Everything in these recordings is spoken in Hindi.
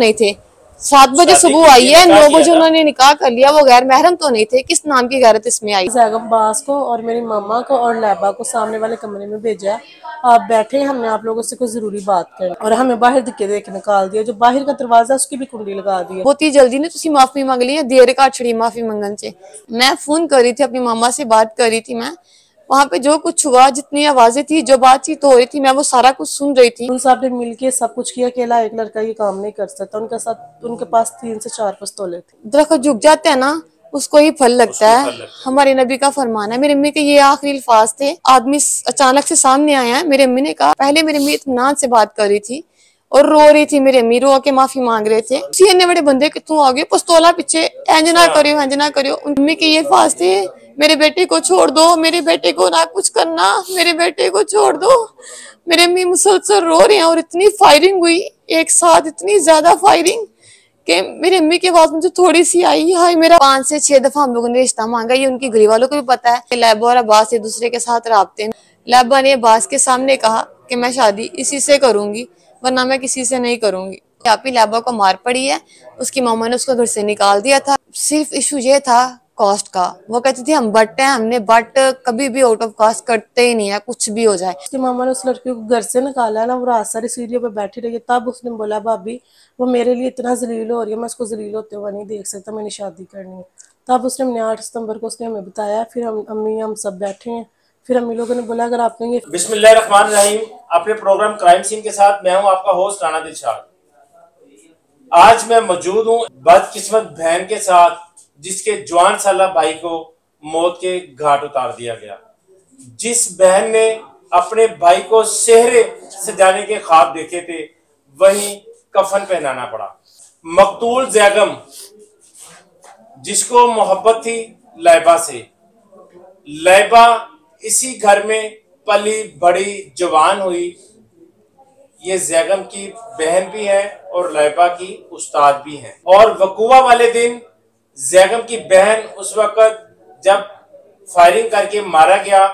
नहीं थे। 7 बजे सुबह आई है, 9 बजे उन्होंने निकाह कर लिया। वो गैर महरम तो नहीं थे, किस नाम की गैरत इसमें आई। ज़ैगम बास को और मेरी मामा को और लैबा को सामने वाले कमरे में भेजा, आप बैठे, हमने आप लोगों से कोई जरूरी बात करनी, और हमें बाहर धक्के देके निकाल दिया। जो बाहर का दरवाजा उसकी भी कुंडी लगा दी। बहुत ही जल्दी ने तुसी माफी मांग ली है, देर का छड़ी माफी मंगन से। मैं फोन कर रही थी, अपनी मामा से बात कर रही थी। मैं वहाँ पे जो कुछ हुआ, जितनी आवाजें थी, जो बातचीत हो रही थी, मैं वो सारा कुछ सुन रही थी। उन साहब ने मिलके सब कुछ किया। अकेला एक लड़का ये काम नहीं कर सकता। उनके साथ उनके पास 3 से 4 पिस्तौलें थी। दरख्त झुक जाते हैं ना, उसको ही फल लगता है। हमारे नबी का फरमान है। मेरी अम्मी के ये आखिरी अल्फाज थे। आदमी अचानक से सामने आया है। मेरी अम्मी ने कहा, पहले मेरी अम्मी इत्मीनान से बात कर रही थी और रो रही थी। मेरी अम्मी रो के माफी मांग रहे थे। इतने बड़े बंदे कि तू आ गए पिस्तौला पीछे, इंज ना करियो, इंज ना करियो। अम्मी के ये अल्फाज थे, मेरे बेटे को छोड़ दो, मेरे बेटे को ना कुछ करना, मेरे बेटे को छोड़ दो। मेरे अम्मी मुसलसल रो रहे हैं और इतनी फायरिंग हुई एक साथ, इतनी ज्यादा फायरिंग कि मेरी अम्मी की आवाज मुझे थोड़ी सी आई। हाय मेरा 5 से 6 दफा हम लोगों ने रिश्ता मांगा। ये उनकी गली वालों को भी पता है। लैबा और अब्बास एक दूसरे के साथ राबते। लैबा ने अब्बास के सामने कहा कि मैं शादी इसी से करूंगी, वरना मैं किसी से नहीं करूंगी। यहाँ पे लैबा को मार पड़ी है। उसकी मामा ने उसको घर से निकाल दिया था। सिर्फ इशू ये था कॉस्ट का। वो कहती थी हम बट हैं, हमने बट कभी भी आउट ऑफ कास्ट करते ही नहीं है, कुछ भी हो जाए। उसकी मामा ने उस लड़की को घर से निकाला है ना, वो रात सारी सीढ़ियों पे बैठी रही। तब उसने बोला, भाभी वो मेरे लिए इतना जलील हो रही है, मैं उसको जलील होते हुए नहीं देख सकता, मैंने शादी करनी है। तब उसने हमने 8 सितंबर को उसने हमें बताया। फिर हम सब बैठे हैं। फिर अम्मी लोगों ने बोला, अगर आपने ये बिस्मिल्लाहिर्रहमानिर्रहीम, अपने प्रोग्राम क्राइम सीन के साथ मैं हूं आपका होस्ट राना दिलशाद। आज मैं मौजूद हूं बदकिस्मत बहन के साथ, जिसके जवान साला भाई को मौत के घाट उतार दिया गया। जिस बहन ने अपने भाई को सेहरे सजाने के ख्वाब देखे थे, वहीं कफन पहनाना पड़ा। मकतूल ज़ैगम, जिसको मोहब्बत थी लैबा से। लैबा इसी घर में पली बड़ी जवान हुई। ये ज़ैगम की बहन भी है और लैबा की उस्ताद भी हैं। और वकूआ वाले दिन ज़ैगम की बहन उस वक़्त जब फायरिंग करके मारा गया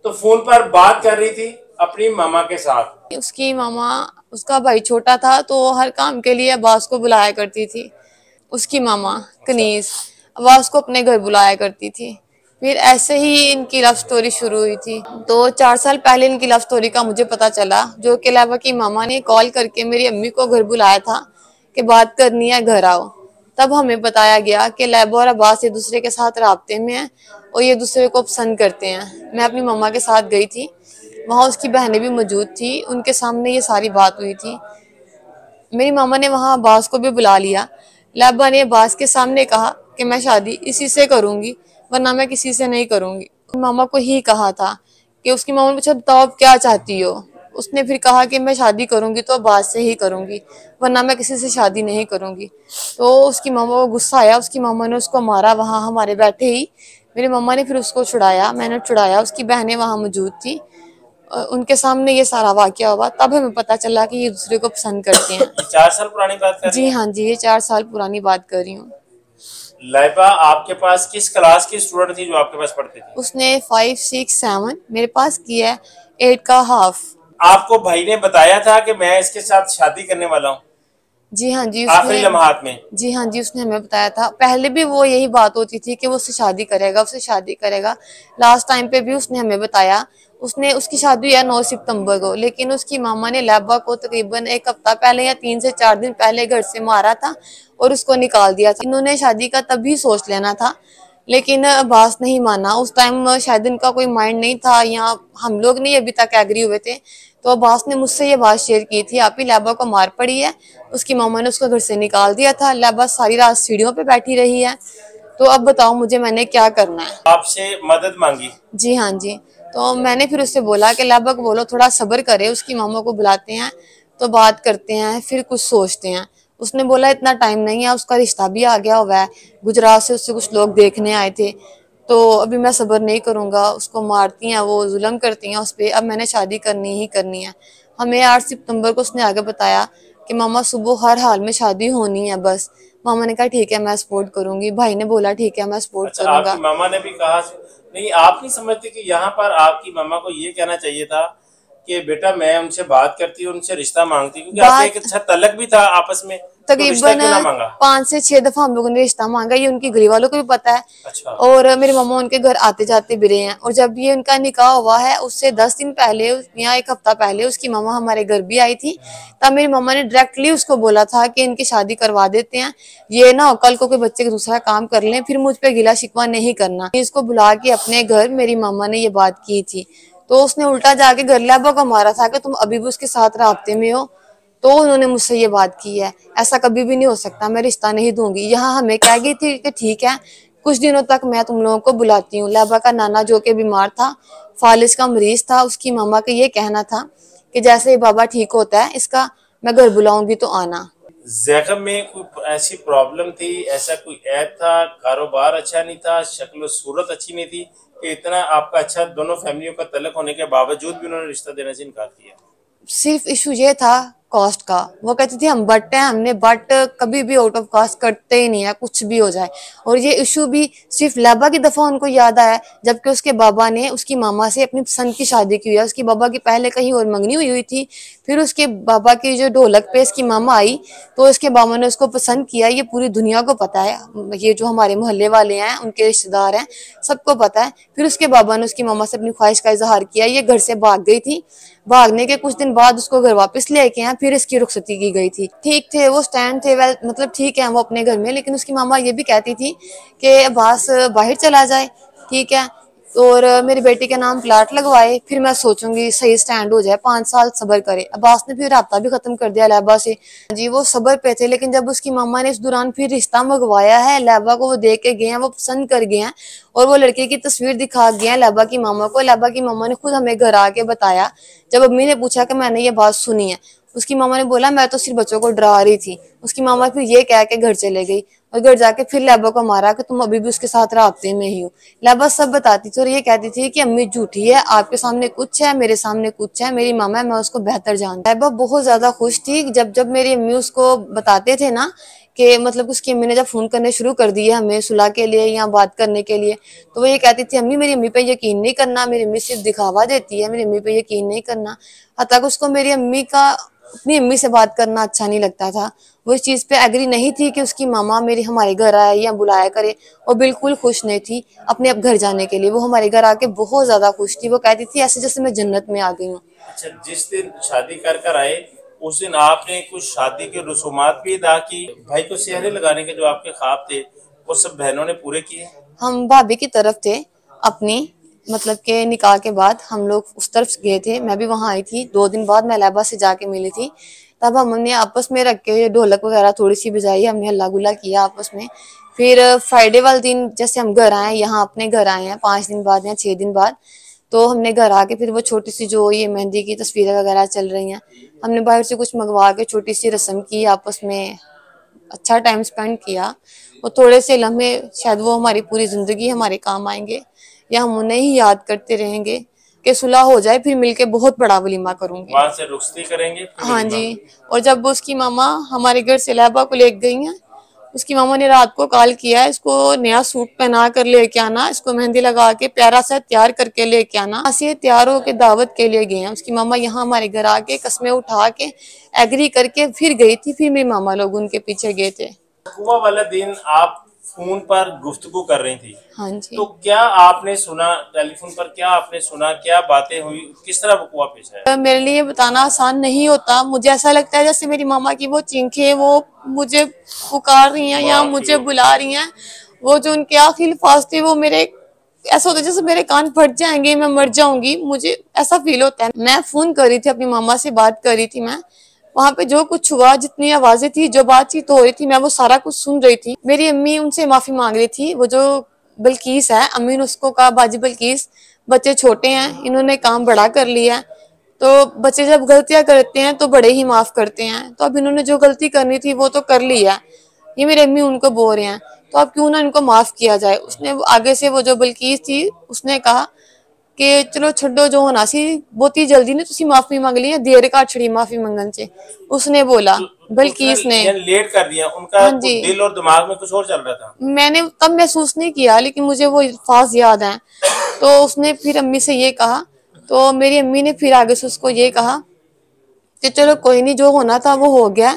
तो फोन पर बात कर रही थी अपनी मामा के साथ। उसकी मामा, उसका भाई छोटा था तो हर काम के लिए अब्बास को बुलाया करती थी। उसकी मामा कनीज अब्बास को अपने घर बुलाया करती थी। फिर ऐसे ही इनकी लव स्टोरी शुरू हुई थी। तो 4 साल पहले इनकी लव स्टोरी का मुझे पता चला, जो कि लैबा की मामा ने कॉल करके मेरी अम्मी को घर बुलाया था कि बात करनी है, घर आओ। तब हमें बताया गया कि लैबा और अब्बास एक दूसरे के साथ राब्ते में हैं और ये दूसरे को पसंद करते हैं। मैं अपनी मम्मा के साथ गई थी, वहाँ उसकी बहनें भी मौजूद थी, उनके सामने ये सारी बात हुई थी। मेरी मामा ने वहाँ अब्बास को भी बुला लिया। लैबा ने अब्बास के सामने कहा कि मैं शादी इसी से करूंगी, वरना मैं किसी से नहीं करूंगी। मामा को ही कहा था कि उसकी मामा ने पूछा, बताओ आप क्या चाहती हो। उसने फिर कहा कि मैं शादी करूंगी तो अब्बास से ही करूंगी, वरना मैं किसी से शादी नहीं करूंगी। तो उसकी मामा को गुस्सा आया, उसकी मामा ने उसको मारा वहाँ हमारे बैठे ही। मेरी मम्मा ने फिर उसको छुड़ाया, मैंने छुड़ाया। उसकी बहनें वहाँ मौजूद थी, उनके सामने ये सारा वाकया हुआ। तब हमें पता चला कि ये दूसरे को पसंद करते हैं। 4 साल पुरानी बात कर रही जी हैं? हाँ जी, ये 4 साल पुरानी बात कर रही हूँ। लैबा आपके पास किस क्लास की स्टूडेंट थी जो आपके पास पढ़ती थी? उसने 5, 6, 7 मेरे पास की है, 8 का हाफ। आपको भाई ने बताया था कि मैं इसके साथ शादी करने वाला हूँ जी हाँ जी, आखिरी लम्हात में? जी हाँ जी, उसने हमें बताया था। पहले भी वो यही बात होती थी कि वो उससे शादी करेगा, उससे शादी करेगा। लास्ट टाइम पे भी उसने हमें बताया। उसकी शादी हुई है 9 सितंबर को, लेकिन उसकी मामा ने लैबा को तकरीबन 1 हफ्ता पहले या 3 से 4 दिन पहले घर से मारा था और उसको निकाल दिया था। इन्होंने शादी का तभी सोच लेना था, लेकिन अब्बास नहीं माना। उस टाइम शायद इनका कोई माइंड नहीं था, या हम लोग नहीं अभी तक एग्री हुए थे। तो अब्बास ने मुझसे ये बात शेयर की थी, आप ही लैबा को मार पड़ी है। उसकी मामा ने उसको घर से निकाल दिया था। लैबा सारी रात सीढ़ियों पे बैठी रही है। तो अब बताओ मुझे, मैंने क्या करना है? आपसे मदद मांगी? जी हाँ जी। तो मैंने फिर उससे बोला कि लैबा को बोलो थोड़ा सब्र करे, उसकी मामा को बुलाते हैं तो बात करते हैं, फिर कुछ सोचते हैं। उसने बोला इतना टाइम नहीं है, उसका रिश्ता भी आ गया हुआ है, गुजरात से उससे कुछ लोग देखने आए थे, तो अभी मैं सब्र नहीं करूंगा। उसको मारती हैं, वो जुल्म करती हैं उस पर, अब मैंने शादी करनी ही करनी है। हमें 8 सितंबर को उसने आगे बताया कि मामा सुबह हर हाल में शादी होनी है बस। मामा ने कहा ठीक है मैं सपोर्ट करूंगी, भाई ने बोला ठीक है मैं सपोर्ट करूंगा। आपकी मामा ने भी कहा? नहीं, आप नहीं समझते कि यहाँ पर आपकी मामा को ये कहना चाहिए था कि बेटा मैं उनसे बात करती हूँ, उनसे रिश्ता मांगती, क्योंकि आपका एक अच्छा तलक भी था आपस में, तकरीबन क्यों ना मांगा? 5 से 6 दफा हम लोगों ने रिश्ता मांगा, ये उनकी गली वालों को भी पता है। अच्छा। और मेरे मामा उनके घर आते जाते भी रहे हैं। और जब ये उनका निकाह हुआ है उससे 10 दिन पहले या 1 हफ्ता पहले उसकी मामा हमारे घर भी आई थी। तब मेरी मामा ने डायरेक्टली उसको बोला था कि इनकी शादी करवा देते हैं, ये ना हो कल को कोई बच्चे का दूसरा काम कर लें, फिर मुझ पे गिला शिकवा नहीं करना। इसको बुला के अपने घर मेरी मामा ने ये बात की थी। तो उसने उल्टा जाके घर लाबा को मारा था कि तुम अभी भी उसके साथ राब्ते में हो। तो उन्होंने मुझसे ये बात की है, ऐसा कभी भी नहीं हो सकता, मैं रिश्ता नहीं दूंगी। यहाँ हमें कह गई थी कि ठीक है कुछ दिनों तक मैं तुम लोगों को बुलाती हूँ। लाबा का नाना जो कि बीमार था, फालिज का मरीज था, उसकी मामा का ये कहना था कि जैसे ही बाबा ठीक होता है इसका मैं घर बुलाऊंगी तो आना। जैगम में कोई ऐसी प्रॉब्लम थी, ऐसा कोई ऐप था, कारोबार अच्छा नहीं था, शक्ल सूरत अच्छी नहीं थी कि इतना आपका अच्छा दोनों फैमिलियों का तलक होने के बावजूद भी उन्होंने रिश्ता देने से इनकार किया? सिर्फ इशू ये था कॉस्ट का। वो कहती थी हम बट हैं, हमने बट कभी भी आउट ऑफ कास्ट करते ही नहीं है, कुछ भी हो जाए। और ये इशू भी सिर्फ लाबा की दफा उनको याद आया जबकि उसके बाबा ने उसकी मामा से अपनी पसंद की शादी की हुई है। उसकी बाबा की पहले कहीं और मंगनी हुई थी, फिर उसके बाबा की जो ढोलक पे इसकी मामा आई तो उसके बाबा ने उसको पसंद किया। ये पूरी दुनिया को पता है, ये जो हमारे मोहल्ले वाले हैं उनके रिश्तेदार हैं सबको पता है। फिर उसके बाबा ने उसकी मामा से अपनी ख्वाहिश का इजहार किया। ये घर से भाग गई थी, भागने के कुछ दिन बाद उसको घर वापस लेके आए, फिर इसकी रुखसती की गई थी। ठीक थे वो, स्टैंड थे, वेल मतलब ठीक है वो अपने घर में। लेकिन उसकी मामा ये भी कहती थी कि अब्बास बाहर चला जाए, ठीक है, और मेरी बेटी के नाम प्लाट लगवाए, फिर मैं सोचूंगी सही स्टैंड हो जाए, 5 साल सब्र करे। अब्बास ने फिर राब्ता भी खत्म कर दिया लैबा से। जी वो सब्र पे थे। लेकिन जब उसकी मामा ने इस दौरान फिर रिश्ता मंगवाया है, लैबा को वो देख के गए हैं, वो पसंद कर गए हैं और वो लड़के की तस्वीर दिखा गए हैं लैबा की मामा को। लैबा की मामा ने खुद हमें घर आके बताया, जब अम्मी ने पूछा कि मैंने ये बात सुनी है, उसकी मामा ने बोला मैं तो सिर्फ बच्चों को डरा रही थी। उसकी मामा फिर ये कह के घर चले गई और घर जाके फिर लैबा को मारा कि तुम अभी भी उसके साथ राब्ते में ही हो। लैबा सब बताती थी और ये कहती थी कि अम्मी झूठी है, आपके सामने कुछ है, मेरे सामने कुछ है, मेरी मामा है, मैं उसको बेहतर जानती। लैबा बहुत ज्यादा खुश थी जब मेरी अम्मी उसको बताते थे ना कि मतलब उसकी अम्मी ने जब फोन करने शुरू कर दिए हमें सुलह के लिए या बात करने के लिए, तो वो ये कहती थी अम्मी मेरी अम्मी पे यकीन नहीं करना, मेरी अम्मी सिर्फ दिखावा देती है, मेरी अम्मी पे यकीन नहीं करना। हत्ता कि उसको मेरी अम्मी का अपनी अम्मी से बात करना अच्छा नहीं लगता था। वो इस चीज पे एग्री नहीं थी कि उसकी मामा मेरी हमारे घर आए या बुलाया करे। और बिल्कुल खुश नहीं थी अपने अब घर जाने के लिए। वो हमारे घर आके बहुत ज्यादा खुश थी। वो कहती थी ऐसे जैसे मैं जन्नत में आ गई हूँ। अच्छा, जिस दिन शादी कर आए उस दिन आपने कुछ शादी के रसूमात भी अदा की, भाई को सेहरे लगाने के जो आपके ख्वाब थे वो सब बहनों ने पूरे किए? हम भाभी की तरफ थे अपनी, मतलब के निकाह के बाद हम लोग उस तरफ गए थे, मैं भी वहां आई थी। 2 दिन बाद मैं लैबा से जाके मिली थी। तब हमने आपस में रख के ढोलक वगैरह थोड़ी सी बजाई, हमने हल्ला गुल्ला किया आपस में। फिर फ्राइडे वाले दिन जैसे हम घर आए, यहाँ अपने घर आए हैं 5 दिन बाद या 6 दिन बाद, तो हमने घर आके फिर वो छोटी सी जो ये मेहंदी की तस्वीरें वगैरह चल रही हैं, हमने बाहर से कुछ मंगवा के छोटी सी रस्म की, आपस में अच्छा टाइम स्पेंड किया। वो थोड़े से लम्हे शायद वो हमारी पूरी जिंदगी हमारे काम आएंगे या हम उन्हें ही याद करते रहेंगे कि सुलह हो जाए फिर मिलके बहुत बड़ा वलीमा करूंगी। वहां से रुखसती करेंगे फिर हाँ वलीमा? जी। और जब उसकी मामा हमारे घर से लहबा को ले गई हैं, उसकी मामा ने रात को कॉल किया इसको नया सूट पहना कर लेके आना, इसको मेहंदी लगा के प्यारा सा तैयार करके लेके आना। ऐसे तैयार होके दावत के लिए गए हैं। उसकी मामा यहाँ हमारे घर आके कस्में उठा के एग्री करके फिर गई थी। फिर मेरे मामा लोग उनके पीछे गए थे। हुआ वाला दिन आप फोन पर गुफ्तगू कर रही थी, हाँ जी। तो क्या आपने सुना टेलीफोन पर, क्या आपने सुना, क्या बातें हुई, किस तरह वकुआ पेश आया? मेरे लिए बताना आसान नहीं होता। मुझे ऐसा लगता है जैसे मेरी मामा की वो चीखें वो मुझे पुकार रही हैं या मुझे बुला रही हैं। वो जो उनके आखिरी अल्फाज थे वो मेरे ऐसा होता है जैसे मेरे कान फट जाएंगे, मैं मर जाऊंगी, मुझे ऐसा फील होता है। मैं फोन कर रही थी अपनी मामा से, बात कर रही थी मैं, वहां पे जो कुछ हुआ, जितनी आवाजें थी, जो बातचीत हो रही थी, मैं वो सारा कुछ सुन रही थी। मेरी अम्मी उनसे माफी मांग रही थी। वो जो बल्कीस है, अम्मी ने उसको कहा बाजी बल्कीस बच्चे छोटे हैं, इन्होंने काम बड़ा कर लिया है, तो बच्चे जब गलतियां करते हैं तो बड़े ही माफ करते हैं। तो अब इन्होंने जो गलती करनी थी वो तो कर ली है, ये मेरी अम्मी उनको बोल रहे हैं, तो अब क्यों ना इनको माफ किया जाए। उसने आगे से वो जो बल्कीस थी उसने कहा कि चलो छड्डो जो होना सी बहुत ही जल्दी ने तुसी माफी मांग ली है, देर का छड़ी माफी मंगन से, उसने बोला बल्कीस ने। लेट कर दिया उनका। हाँ जी। दिल और दिमाग में कुछ और चल रहा था। मैंने तब महसूस नहीं किया लेकिन मुझे वो अल्फाज याद हैं। तो उसने फिर अम्मी से ये कहा, तो मेरी अम्मी ने फिर आगे से उसको ये कहा कि चलो कोई नहीं, जो होना था वो हो गया,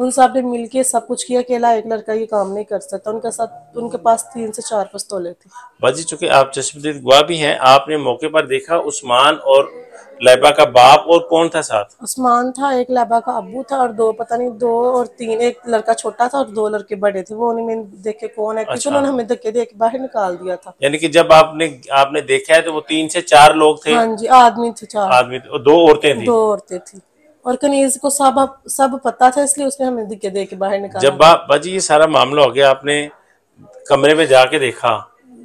उन सब ने मिलके सब कुछ किया। अकेला एक लड़का ये काम नहीं कर सकता। उनके पास 3 से 4 पिस्तौलें थी। बाजी, चूंकि आप चश्मदीद गवाह भी हैं, आपने मौके पर देखा उस्मान और लैबा का बाप और कौन था साथ? उस्मान था, एक लैबा का अब्बू था, और 2 पता नहीं 2 और 3, एक लड़का छोटा था और 2 लड़के बड़े थे। वो उन्हीं में देखे कौन है, क्योंकि उन्होंने हमें धक्के दे के बाहर निकाल दिया था। यानी कि जब आपने देखा है तो वो 3 से 4 लोग थे? हाँ जी, आदमी थे 4। आदमी थे और 2 औरतें थी? 2 औरतें थी। और कनीज को सब पता था, इसलिए उसने हमें धक्के दे के बाहर निकाला। जब बाजी ये सारा मामला हो गया, आपने कमरे में जाके देखा?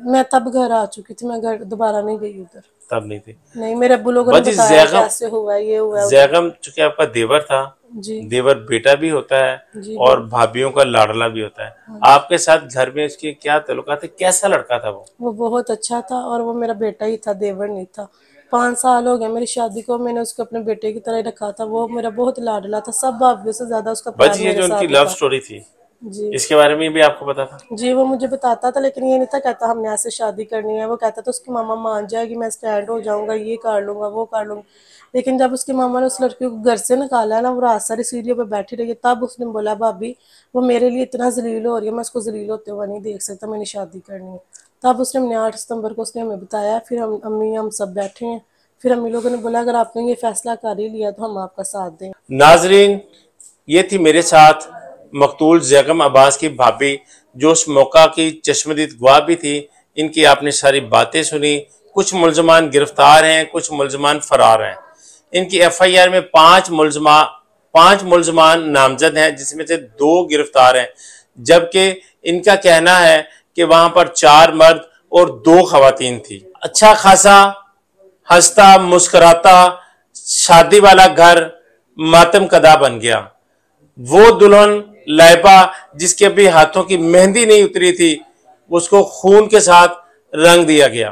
मैं तब घर आ चुकी थी, मैं घर दोबारा नहीं गई उधर। तब नहीं थी? नहीं, मेरे अब्बू लोगों ने बताया कैसे हुआ, ये हुआ। जैगम चूंकि आपका देवर था जी, देवर बेटा भी होता है और भाभीियों का लाडला भी होता है। आपके साथ घर में उसके क्या ताल्लुकात थे? कैसा लड़का था वो? बहुत अच्छा था, और वो मेरा बेटा ही था, देवर नहीं था। 5 साल हो गए मेरी शादी को, मैंने उसको अपने बेटे की तरह रखा था। वो मेरा बहुत लाडला था, सब भाभीियों से ज्यादा उसका प्यार ये मेरे जो साथ उनकी था। लव स्टोरी थी, जी, इसके बारे में भी आपको पता था? जी, वो मुझे बताता था, लेकिन ये नहीं था कहता हमने ऐसे शादी करनी है। वो कहता था उसकी मामा मान जाएगी, मैं स्टैंड हो जाऊंगा, ये कर लूंगा, वो कर लूंगा। लेकिन जब उसकी मामा ने उस लड़की को घर से निकाला है ना, वो रात सारी सीढ़ियों पे बैठी रही है, तब उसने बोला भाभी वो मेरे लिए इतना जलील हो रही है, मैं उसको जलील होते हुए नहीं देख सकता, मैंने शादी करनी है। तब उसने हमने 8 सितंबर को उसने हमें बताया। फिर हम सब बैठे हैं। फिर अम्मी लोगों ने बोला अगर आपने ये फैसला कर ही लिया तो हम आपका साथ दें। नाजरीन, ये थी मेरे साथ मकतूल जैगम अब्बास की भाभी, जो उस मौका की चश्मदीद गवाह भी थी। इनकी आपने सारी बातें सुनी। कुछ मुलजमान गिरफ्तार हैं, कुछ मुलजमान फरार हैं। इनकी FIR में 5 मुलजमान नामजद हैं, जिसमें से 2 गिरफ्तार हैं, जबकि इनका कहना है कि वहां पर 4 मर्द और 2 खवातीन थी। अच्छा खासा हंसता मुस्कुराता शादी वाला घर मातम कदा बन गया। वो दुल्हन लैबा, जिसके अभी हाथों की मेहंदी नहीं उतरी थी, उसको खून के साथ रंग दिया गया।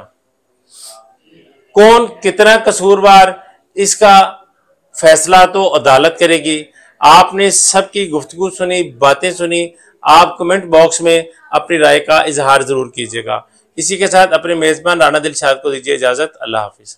कौन कितना कसूरवार, इसका फैसला तो अदालत करेगी। आपने सबकी गुफ्तगू सुनी, बातें सुनी। आप कमेंट बॉक्स में अपनी राय का इजहार जरूर कीजिएगा। इसी के साथ अपने मेजबान राना दिलशाद को दीजिए इजाजत। अल्लाह हाफिज।